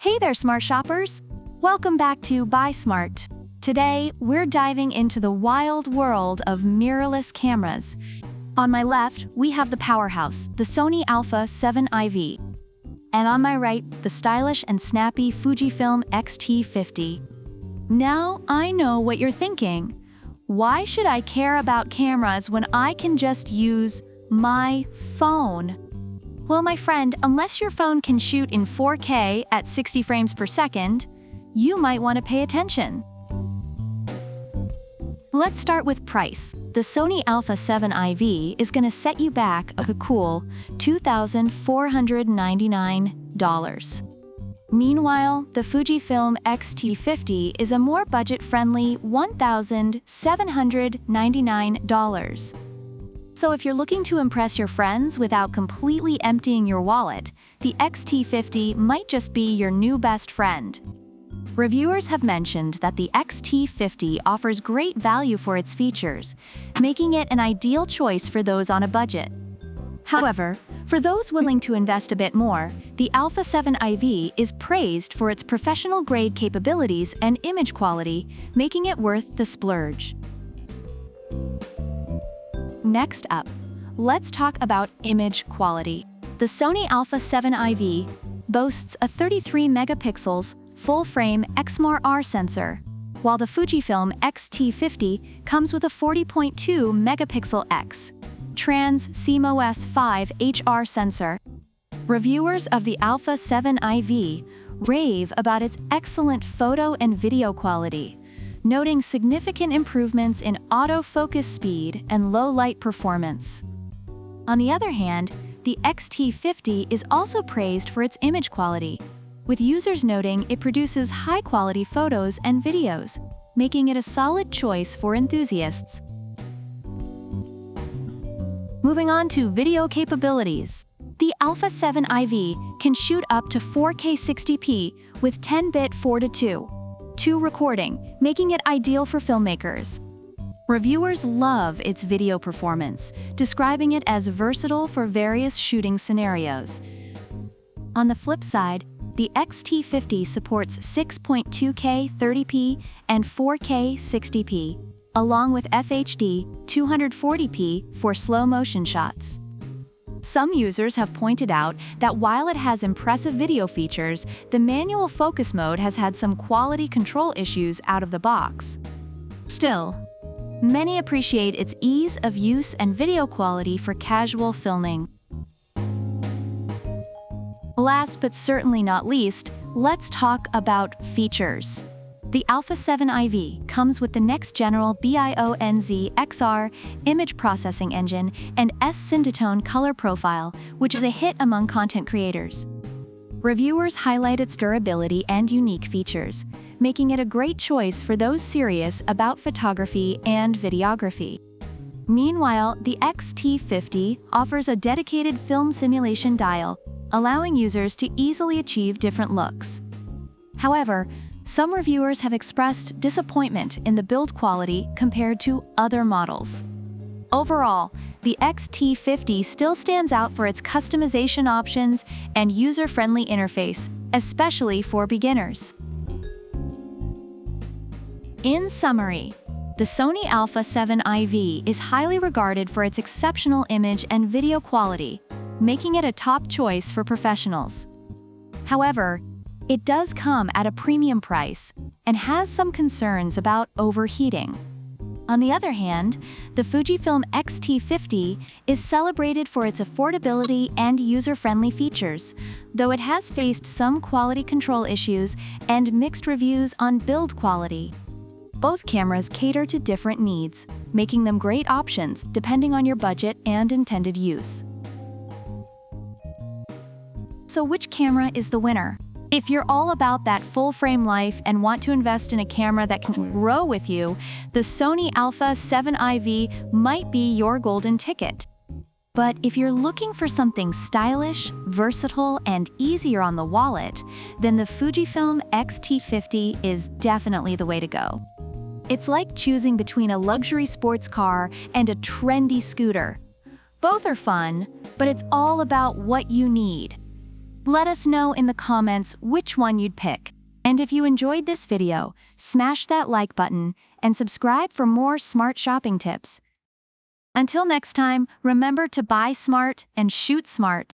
Hey there, smart shoppers! Welcome back to Buy Smart. Today, we're diving into the wild world of mirrorless cameras. On my left, we have the powerhouse, the Sony Alpha 7 IV. And on my right, the stylish and snappy Fujifilm X-T50. Now, I know what you're thinking. Why should I care about cameras when I can just use my phone? Well, my friend, unless your phone can shoot in 4K at 60 frames per second, you might want to pay attention. Let's start with price. The Sony Alpha 7 IV is going to set you back a cool $2,499. Meanwhile, the Fujifilm X-T50 is a more budget-friendly $1,799. So if you're looking to impress your friends without completely emptying your wallet, the X-T50 might just be your new best friend. Reviewers have mentioned that the X-T50 offers great value for its features, making it an ideal choice for those on a budget. However, for those willing to invest a bit more, the Alpha 7 IV is praised for its professional-grade capabilities and image quality, making it worth the splurge. Next up, let's talk about image quality. The Sony Alpha 7 IV boasts a 33 megapixels full-frame XMR sensor, while the Fujifilm X-T50 comes with a 40.2 megapixel X Trans CMOS 5 HR sensor. Reviewers of the Alpha 7 IV rave about its excellent photo and video quality, noting significant improvements in autofocus speed and low-light performance. On the other hand, the X-T50 is also praised for its image quality, with users noting it produces high-quality photos and videos, making it a solid choice for enthusiasts. Moving on to video capabilities. The Alpha 7 IV can shoot up to 4K 60p with 10-bit 4:2 recording, making it ideal for filmmakers. Reviewers love its video performance, describing it as versatile for various shooting scenarios. On the flip side, the X-T50 supports 6.2K 30p and 4K 60p, along with FHD 240p for slow-motion shots. Some users have pointed out that while it has impressive video features, the manual focus mode has had some quality control issues out of the box. Still, many appreciate its ease of use and video quality for casual filming. Last but certainly not least, let's talk about features. The Alpha 7 IV comes with the next general BIONZ XR image processing engine and S-Synthetone color profile, which is a hit among content creators. Reviewers highlight its durability and unique features, making it a great choice for those serious about photography and videography. Meanwhile, the X-T50 offers a dedicated film simulation dial, allowing users to easily achieve different looks. However, some reviewers have expressed disappointment in the build quality compared to other models. Overall, the X-T50 still stands out for its customization options and user-friendly interface, especially for beginners. In summary, the Sony Alpha 7 IV is highly regarded for its exceptional image and video quality, making it a top choice for professionals. However, it does come at a premium price and has some concerns about overheating. On the other hand, the Fujifilm X-T50 is celebrated for its affordability and user-friendly features, though it has faced some quality control issues and mixed reviews on build quality. Both cameras cater to different needs, making them great options depending on your budget and intended use. So which camera is the winner? If you're all about that full-frame life and want to invest in a camera that can grow with you, the Sony Alpha 7 IV might be your golden ticket. But if you're looking for something stylish, versatile, and easier on the wallet, then the Fujifilm X-T50 is definitely the way to go. It's like choosing between a luxury sports car and a trendy scooter. Both are fun, but it's all about what you need. Let us know in the comments which one you'd pick. And if you enjoyed this video, smash that like button and subscribe for more smart shopping tips. Until next time, remember to buy smart and shoot smart.